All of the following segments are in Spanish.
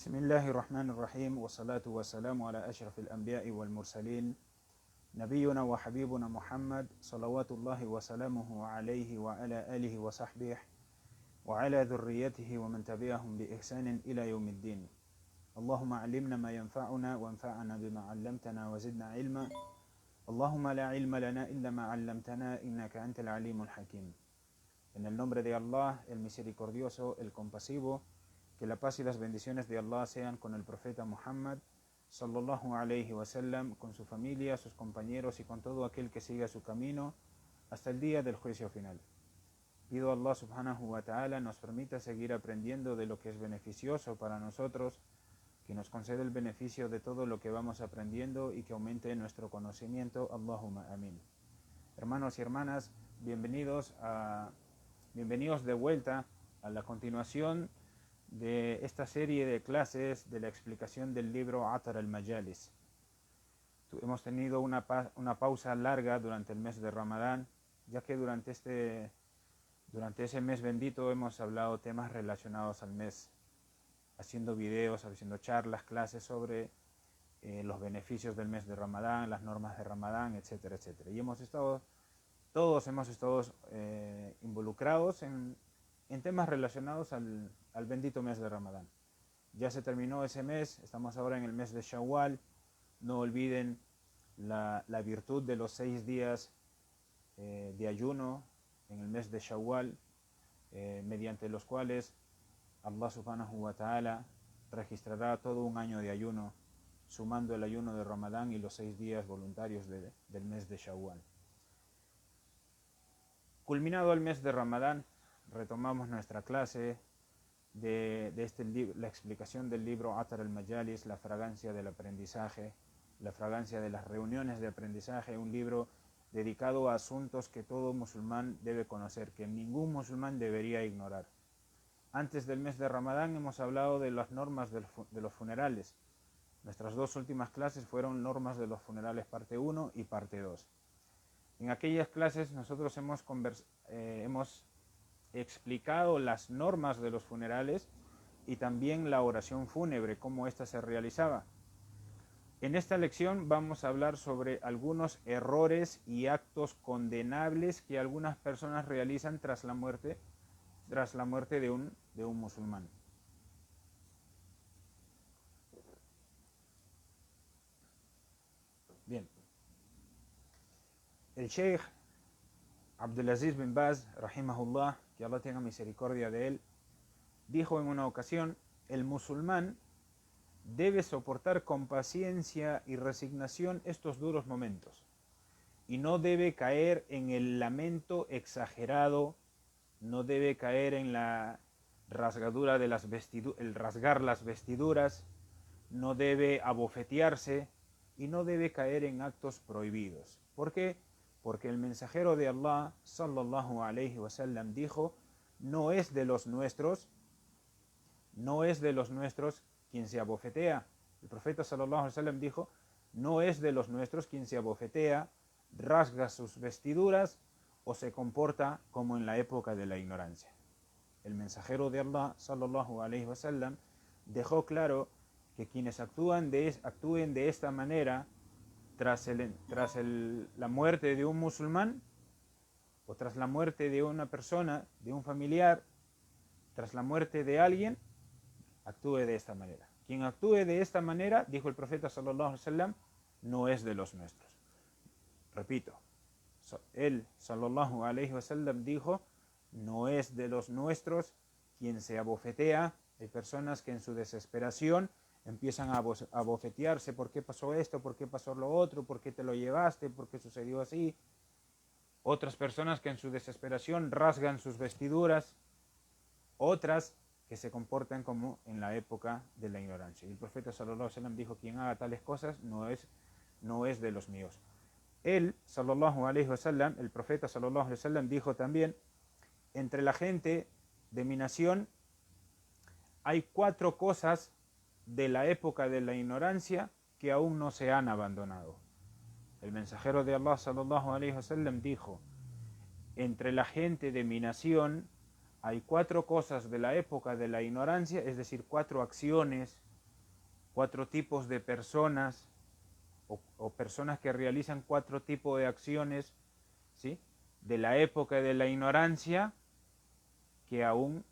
بسم الله الرحمن الرحيم والصلاة والسلام على أشرف الأنبياء والمرسلين نبينا وحبيبنا محمد صلوات الله وسلامه عليه وعلى آله وصحبه وعلى ذريته ومن تبعهم بإحسان إلى يوم الدين. اللهم علمنا ما ينفعنا وانفعنا بما علمتنا وزدنا علما. اللهم لا علم لنا إلا ما علمتنا إنك أنت العليم الحكيم. En el nombre de Allah, el misericordioso, el compasivo, que la paz y las bendiciones de Allah sean con el profeta Muhammad sallallahu alayhi wa sallam, con su familia, sus compañeros y con todo aquel que siga su camino hasta el día del juicio final. Pido a Allah subhanahu wa ta'ala nos permita seguir aprendiendo de lo que es beneficioso para nosotros, que nos conceda el beneficio de todo lo que vamos aprendiendo y que aumente nuestro conocimiento. Allahumma amin. Hermanos y hermanas, bienvenidos de vuelta a la continuación de esta serie de clases de la explicación del libro Atar al-Majalis. Hemos tenido una pausa larga durante el mes de Ramadán, ya que durante ese mes bendito hemos hablado temas relacionados al mes, haciendo videos, haciendo charlas, clases sobre los beneficios del mes de Ramadán, las normas de Ramadán, etcétera, etcétera. Y todos hemos estado involucrados en temas relacionados al bendito mes de Ramadán. Ya se terminó ese mes, estamos ahora en el mes de Shawwal. No olviden la virtud de los 6 días de ayuno en el mes de Shawwal, mediante los cuales Allah subhanahu wa ta'ala registrará todo un año de ayuno, sumando el ayuno de Ramadán y los 6 días voluntarios del mes de Shawwal. Culminado el mes de Ramadán, retomamos nuestra clase de la explicación del libro Atar al-Majalis, la fragancia del aprendizaje, la fragancia de las reuniones de aprendizaje, un libro dedicado a asuntos que todo musulmán debe conocer, que ningún musulmán debería ignorar. Antes del mes de Ramadán hemos hablado de las normas de los funerales. Nuestras 2 últimas clases fueron normas de los funerales parte 1 y parte 2. En aquellas clases nosotros hemos explicado las normas de los funerales y también la oración fúnebre, cómo ésta se realizaba. En esta lección vamos a hablar sobre algunos errores y actos condenables que algunas personas realizan tras la muerte de un musulmán. Bien. El Sheikh Abdulaziz bin Baz, rahimahullah, que Allah tenga misericordia de él, dijo en una ocasión: el musulmán debe soportar con paciencia y resignación estos duros momentos y no debe caer en el lamento exagerado, no debe caer en la rasgadura de el rasgar las vestiduras, no debe abofetearse y no debe caer en actos prohibidos. ¿Por qué? Porque el mensajero de Allah, sallallahu alayhi wa sallam, dijo: no es de los nuestros quien se abofetea. El profeta sallallahu alayhi wa sallam dijo: no es de los nuestros quien se abofetea, rasga sus vestiduras o se comporta como en la época de la ignorancia. El mensajero de Allah, sallallahu alayhi wa sallam, dejó claro que quienes actúen de esta manera tras la muerte de un musulmán, o tras la muerte de una persona, de un familiar, tras la muerte de alguien, actúe de esta manera. Quien actúe de esta manera, dijo el profeta sallallahu alaihi wasallam, no es de los nuestros. Repito, él sallallahu alaihi wasallam dijo: no es de los nuestros quien se abofetea. Hay personas que en su desesperación empiezan a abofetearse: ¿por qué pasó esto? ¿Por qué pasó lo otro? ¿Por qué te lo llevaste? ¿Por qué sucedió así? Otras personas que en su desesperación rasgan sus vestiduras. Otras que se comportan como en la época de la ignorancia. Y el profeta sallallahu alaihi wasallam dijo: quien haga tales cosas no es de los míos. Él, sallallahu alaihi wasallam, el profeta sallallahu alaihi wasallam, dijo también: entre la gente de mi nación hay 4 cosas de la época de la ignorancia que aún no se han abandonado. El mensajero de Allah sallallahu alaihi wasallam dijo: entre la gente de mi nación hay 4 cosas de la época de la ignorancia, es decir, 4 acciones, 4 tipos de personas o personas que realizan 4 tipos de acciones, ¿sí?, de la época de la ignorancia que aún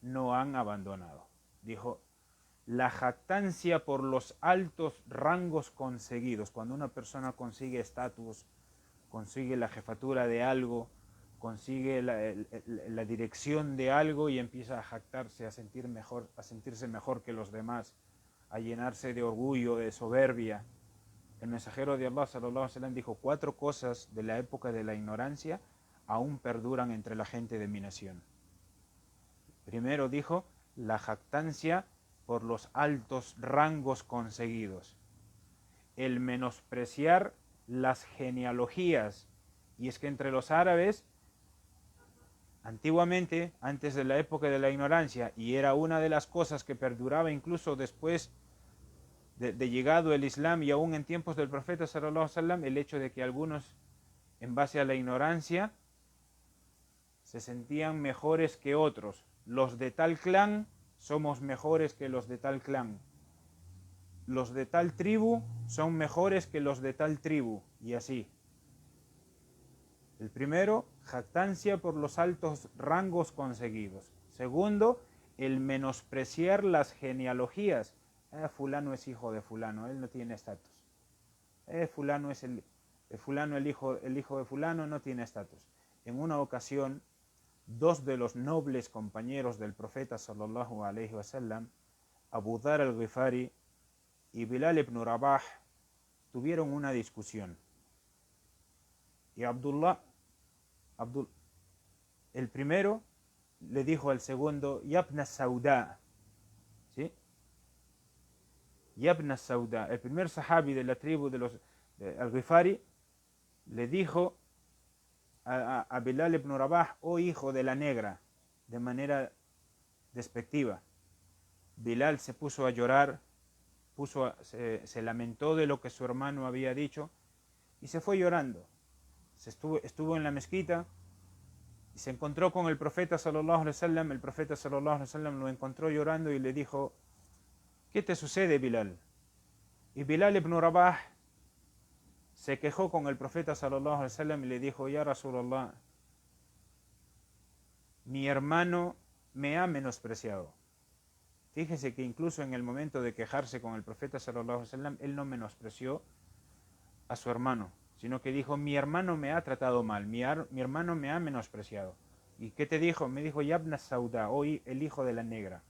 no han abandonado. Dijo, la jactancia por los altos rangos conseguidos. Cuando una persona consigue estatus, consigue la jefatura de algo, consigue la dirección de algo y empieza a jactarse, a sentirse mejor que los demás, a llenarse de orgullo, de soberbia. El mensajero de Allah, sallallahu alaihi wasallam, dijo, 4 cosas de la época de la ignorancia aún perduran entre la gente de mi nación. Primero dijo, la jactancia por los altos rangos conseguidos. El menospreciar las genealogías. Y es que entre los árabes, antiguamente, antes de la época de la ignorancia, y era una de las cosas que perduraba incluso después de llegado el Islam y aún en tiempos del profeta sallallahu alaihi wasallam, el hecho de que algunos, en base a la ignorancia, se sentían mejores que otros. Los de tal clan somos mejores que los de tal clan. Los de tal tribu son mejores que los de tal tribu. Y así. El primero, jactancia por los altos rangos conseguidos. Segundo, el menospreciar las genealogías. Fulano es hijo de fulano, él no tiene estatus. Fulano es fulano, el hijo de fulano, no tiene estatus. En una ocasión, 2 de los nobles compañeros del profeta sallallahu alaihi wasallam, Abu Dhar al-Ghifari y Bilal ibn Rabah, tuvieron una discusión. Y el primero le dijo al segundo, Yabna Sauda, ¿sí? Yabna Sauda, el primer sahabi de la tribu de al-Ghifari, le dijo a Bilal ibn Rabah, oh hijo de la negra, de manera despectiva. Bilal se puso a llorar, se lamentó de lo que su hermano había dicho y se fue llorando. Estuvo en la mezquita y se encontró con el profeta sallallahu alaihi wasallam. El profeta sallallahu alaihi wasallam lo encontró llorando y le dijo, ¿qué te sucede, Bilal? Y Bilal ibn Rabah se quejó con el profeta sallallahu alaihi wasallam y le dijo, ya Rasulullah, mi hermano me ha menospreciado. Fíjese que incluso en el momento de quejarse con el profeta sallallahu alaihi wasallam, él no menospreció a su hermano, sino que dijo, mi hermano me ha tratado mal, mi hermano me ha menospreciado. ¿Y qué te dijo? Me dijo, Yabna Sauda, hoy el hijo de la negra.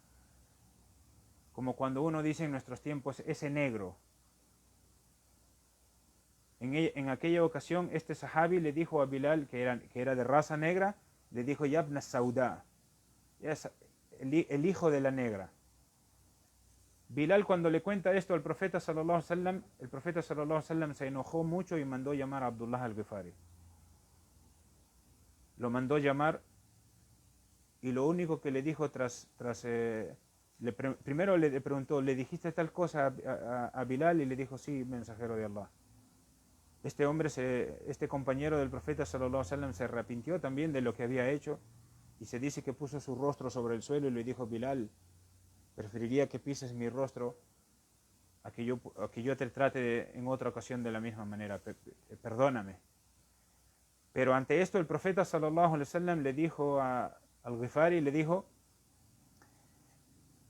Como cuando uno dice en nuestros tiempos, ese negro. En aquella ocasión, este sahabi le dijo a Bilal, que era de raza negra, le dijo, Yabna Sauda, el hijo de la negra. Bilal, cuando le cuenta esto al profeta sallallahu alaihi wasallam, el profeta sallallahu alaihi wasallam se enojó mucho y mandó llamar a Abdullah al-Ghifari. Lo mandó llamar y lo único que le dijo primero le preguntó, ¿le dijiste tal cosa a Bilal? Y le dijo, sí, mensajero de Allah. Este compañero del profeta sallallahu alaihi wasallam se arrepintió también de lo que había hecho y se dice que puso su rostro sobre el suelo y le dijo, Bilal, preferiría que pises mi rostro a que yo te trate en otra ocasión de la misma manera. Perdóname. Pero ante esto el profeta sallallahu alaihi wasallam le dijo al Ghifari, le dijo,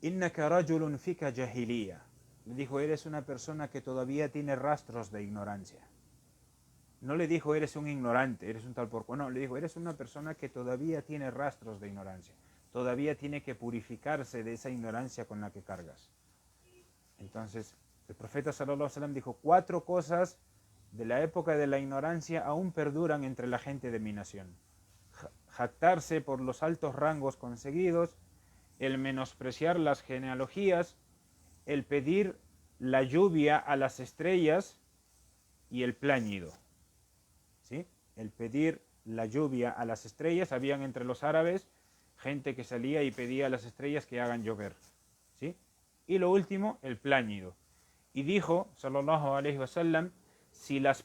Innaka rajulun fika jahiliya. Le dijo, eres una persona que todavía tiene rastros de ignorancia. No le dijo, eres un ignorante, eres un tal por cual. No, le dijo, eres una persona que todavía tiene rastros de ignorancia. Todavía tiene que purificarse de esa ignorancia con la que cargas. Entonces, el profeta sallallahu alaihi wasallam dijo, 4 cosas de la época de la ignorancia aún perduran entre la gente de mi nación. Jactarse por los altos rangos conseguidos, el menospreciar las genealogías, el pedir la lluvia a las estrellas y el pláñido. ¿Sí? El pedir la lluvia a las estrellas. Habían entre los árabes gente que salía y pedía a las estrellas que hagan llover. ¿Sí? Y lo último, el pláñido. Y dijo, sallallahu alaihi wasallam, si las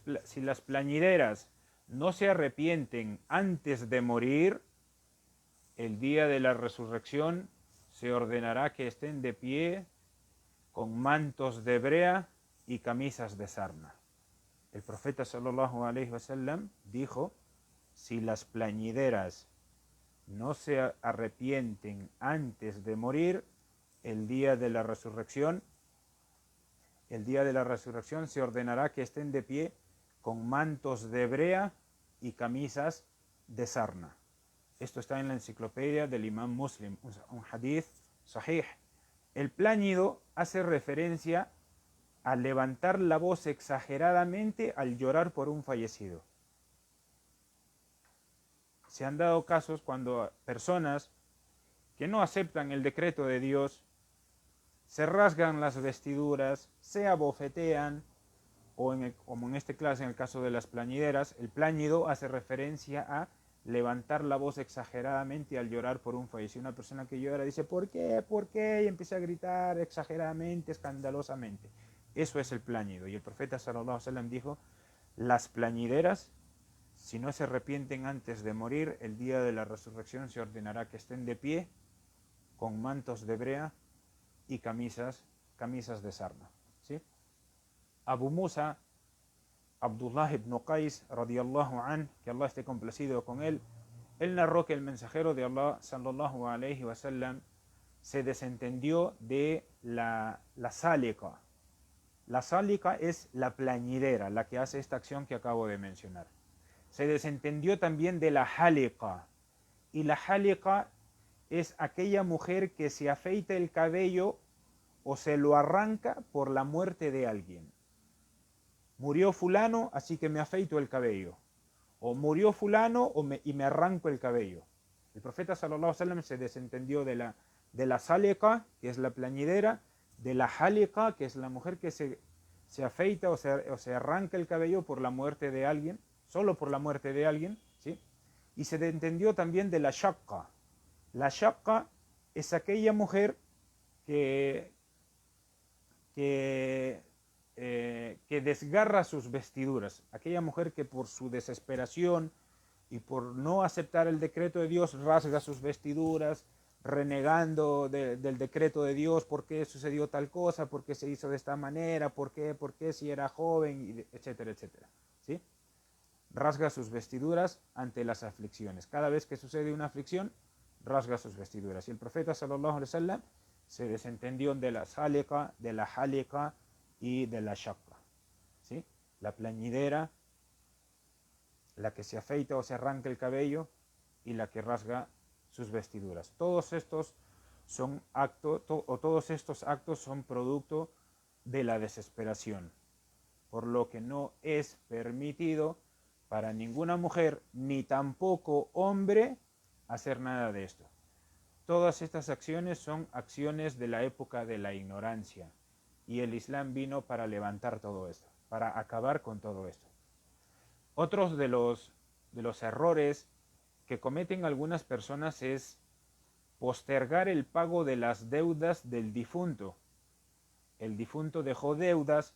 plañideras no se arrepienten antes de morir, el día de la resurrección se ordenará que estén de pie con mantos de brea y camisas de sarna. El profeta sallallahu alaihi wasallam dijo: si las plañideras no se arrepienten antes de morir, el día de la resurrección se ordenará que estén de pie con mantos de brea y camisas de sarna. Esto está en la enciclopedia del Imam Muslim, un hadith sahih. El pláñido hace referencia a levantar la voz exageradamente al llorar por un fallecido. Se han dado casos cuando personas que no aceptan el decreto de Dios se rasgan las vestiduras, se abofetean, o como en este caso, en el caso de las plañideras, el pláñido hace referencia a levantar la voz exageradamente al llorar por un fallecido. Una persona que llora dice: ¿por qué? ¿Por qué? Y empieza a gritar exageradamente, escandalosamente. Eso es el pláñido. Y el profeta sallallahu alaihi wasallam dijo: las plañideras, si no se arrepienten antes de morir, el día de la resurrección se ordenará que estén de pie con mantos de brea y camisas de sarna. ¿Sí? Abu Musa, Abdullah ibn Qais, radiyallahu an, que Allah esté complacido con él narró que el mensajero de Allah, sallallahu alayhi wa sallam, se desentendió de la sálika. La sálika es la plañidera, la que hace esta acción que acabo de mencionar. Se desentendió también de la halika. Y la halika es aquella mujer que se afeita el cabello o se lo arranca por la muerte de alguien. Murió fulano, así que me afeito el cabello. O murió fulano y me arranco el cabello. El profeta sallallahu alaihi wasallam se desentendió de la sálika, que es la plañidera, de la halika, que es la mujer que se afeita o se arranca el cabello por la muerte de alguien, solo por la muerte de alguien, ¿sí? Y se entendió también de la shaqqa. La shaqqa es aquella mujer que desgarra sus vestiduras, aquella mujer que por su desesperación y por no aceptar el decreto de Dios rasga sus vestiduras, renegando del decreto de Dios, por qué sucedió tal cosa, por qué se hizo de esta manera, por qué si era joven, etcétera, etcétera. ¿Sí? Rasga sus vestiduras ante las aflicciones. Cada vez que sucede una aflicción, rasga sus vestiduras. Y el profeta sallallahu alaihi wasallam se desentendió de la sálika, de la halika y de la shaqqa. ¿Sí? La plañidera, la que se afeita o se arranca el cabello, y la que rasga sus vestiduras. Todos estos actos son producto de la desesperación, por lo que no es permitido para ninguna mujer ni tampoco hombre hacer nada de esto. Todas estas acciones son acciones de la época de la ignorancia, y el Islam vino para levantar todo esto, para acabar con todo esto. Otros de los errores que cometen algunas personas es postergar el pago de las deudas del difunto. El difunto dejó deudas,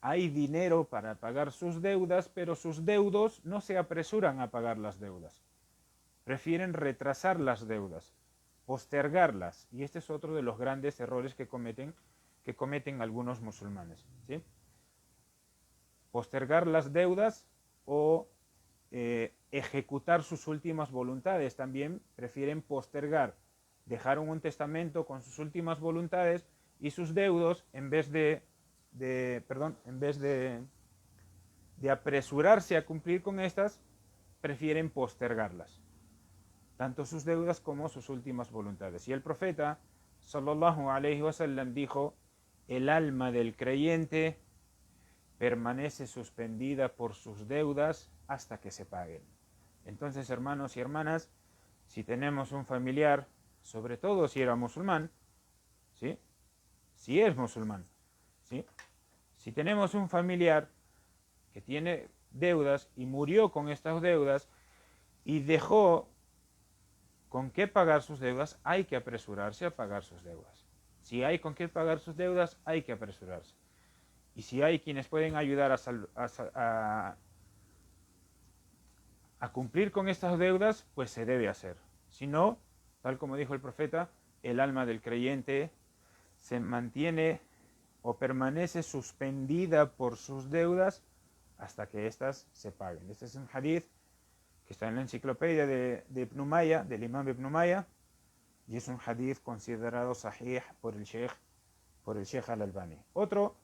hay dinero para pagar sus deudas, pero sus deudos no se apresuran a pagar las deudas. Prefieren retrasar las deudas, postergarlas. Y este es otro de los grandes errores que cometen algunos musulmanes. ¿Sí? Postergar las deudas o ejecutar sus últimas voluntades. También prefieren postergar. Dejaron un testamento con sus últimas voluntades y sus deudos, en vez de apresurarse a cumplir con estas, prefieren postergarlas. Tanto sus deudas como sus últimas voluntades. Y el profeta, sallallahu alaihi wasallam, dijo: el alma del creyente permanece suspendida por sus deudas hasta que se paguen. Entonces, hermanos y hermanas, si tenemos un familiar, sobre todo si era musulmán, ¿sí? Si es musulmán, ¿sí? Si tenemos un familiar que tiene deudas y murió con estas deudas y dejó con qué pagar sus deudas, hay que apresurarse a pagar sus deudas. Si hay con qué pagar sus deudas, hay que apresurarse. Y si hay quienes pueden ayudar a cumplir con estas deudas, pues se debe hacer. Si no, tal como dijo el profeta, el alma del creyente se mantiene o permanece suspendida por sus deudas hasta que éstas se paguen. Este es un hadith que está en la enciclopedia de Ibn Umayya, del imam Ibn Umayya, y es un hadith considerado sahih por el Sheikh al-Albani. Otro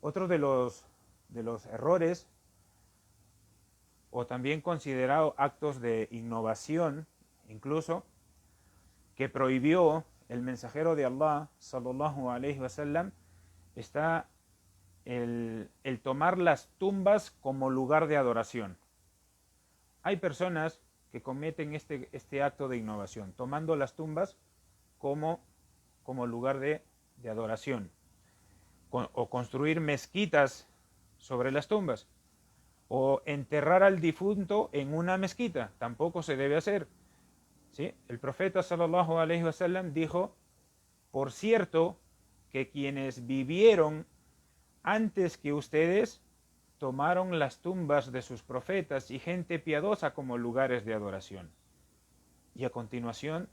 de los errores, o también considerado actos de innovación, incluso, que prohibió el mensajero de Allah, sallallahu alayhi wa sallam, está el tomar las tumbas como lugar de adoración. Hay personas que cometen este acto de innovación, tomando las tumbas como lugar de adoración, o construir mezquitas sobre las tumbas, o enterrar al difunto en una mezquita. Tampoco se debe hacer, ¿sí? El profeta sallallahu alaihi wasallam dijo: por cierto, que quienes vivieron antes que ustedes tomaron las tumbas de sus profetas y gente piadosa como lugares de adoración. Y a continuación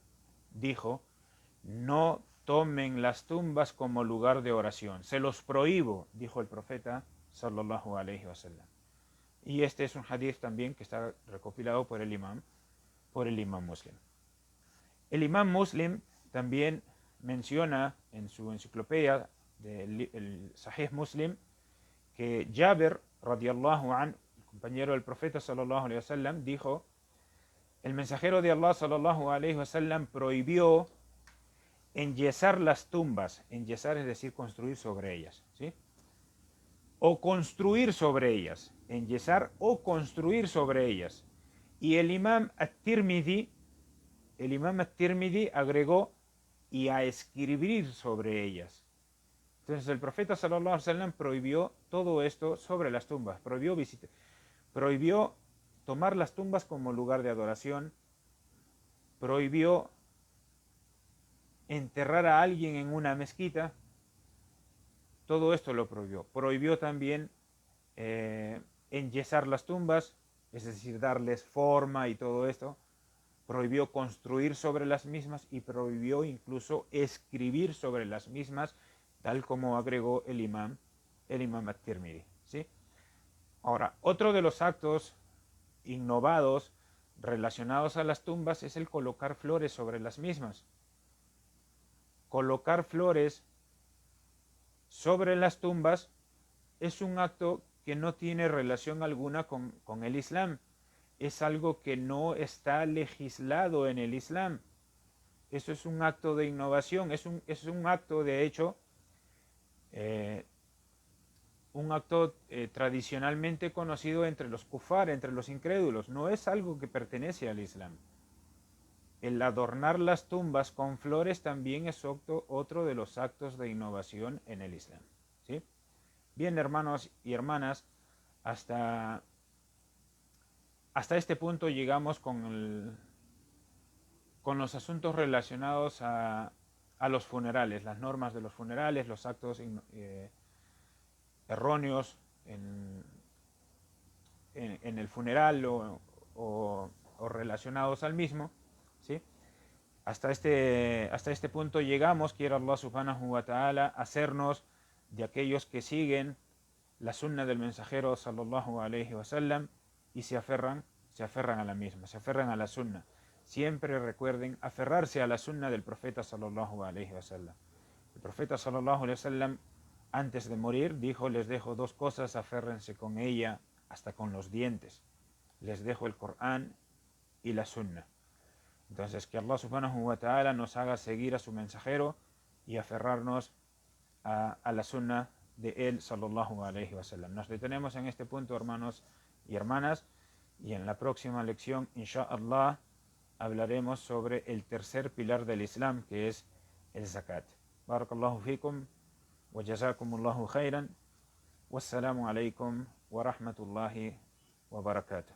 dijo: no tomen las tumbas como lugar de oración. Se los prohíbo, dijo el profeta sallallahu alaihi wasallam. Y este es un hadith también que está recopilado por el imam Muslim. El imam Muslim también menciona en su enciclopedia del Sahih Muslim que Jabir radiyallahu an, el compañero del profeta sallallahu alaihi wasallam, dijo: el mensajero de Allah sallallahu alaihi wasallam prohibió enyesar las tumbas. Enyesar es decir, construir sobre ellas, ¿sí? O construir sobre ellas. Enyesar o construir sobre ellas. Y el imam at-Tirmidhi agregó: y a escribir sobre ellas. Entonces el profeta sallallahu alaihi wasallam prohibió todo esto sobre las tumbas, prohibió tomar las tumbas como lugar de adoración, prohibió enterrar a alguien en una mezquita, todo esto lo prohibió. Prohibió también enyesar las tumbas, es decir, darles forma y todo esto. Prohibió construir sobre las mismas y prohibió incluso escribir sobre las mismas, tal como agregó el imam at-Tirmidhi, ¿sí? Ahora, otro de los actos innovados relacionados a las tumbas es el colocar flores sobre las mismas. Colocar flores sobre las tumbas es un acto que no tiene relación alguna con el Islam. Es algo que no está legislado en el Islam. Eso es un acto de innovación, es un acto, de hecho, tradicionalmente conocido entre los kufar, entre los incrédulos. No es algo que pertenece al Islam. El adornar las tumbas con flores también es otro de los actos de innovación en el Islam, ¿sí? Bien, hermanos y hermanas, hasta este punto llegamos con los asuntos relacionados a los funerales, las normas de los funerales, los actos erróneos en el funeral o relacionados al mismo, ¿sí? Hasta este punto llegamos. Quiere Allah subhanahu wa ta'ala hacernos de aquellos que siguen la sunna del mensajero sallallahu alayhi wa sallam y se aferran a la misma, se aferran a la sunna. Siempre recuerden aferrarse a la sunna del profeta sallallahu alayhi wa sallam. El profeta sallallahu alayhi wa sallam, antes de morir, dijo: les dejo dos cosas, aférrense con ella hasta con los dientes. Les dejo el Corán y la sunna. Entonces, que Allah subhanahu wa ta'ala nos haga seguir a su mensajero y aferrarnos a la sunna de él sallallahu alayhi wa sallam. Nos detenemos en este punto, hermanos y hermanas, y en la próxima lección, inshallah, hablaremos sobre el tercer pilar del Islam, que es el zakat. Barakallahu fikum wa jazakumullahu khairan. Wassalamu alaikum wa rahmatullahi wa barakatuh.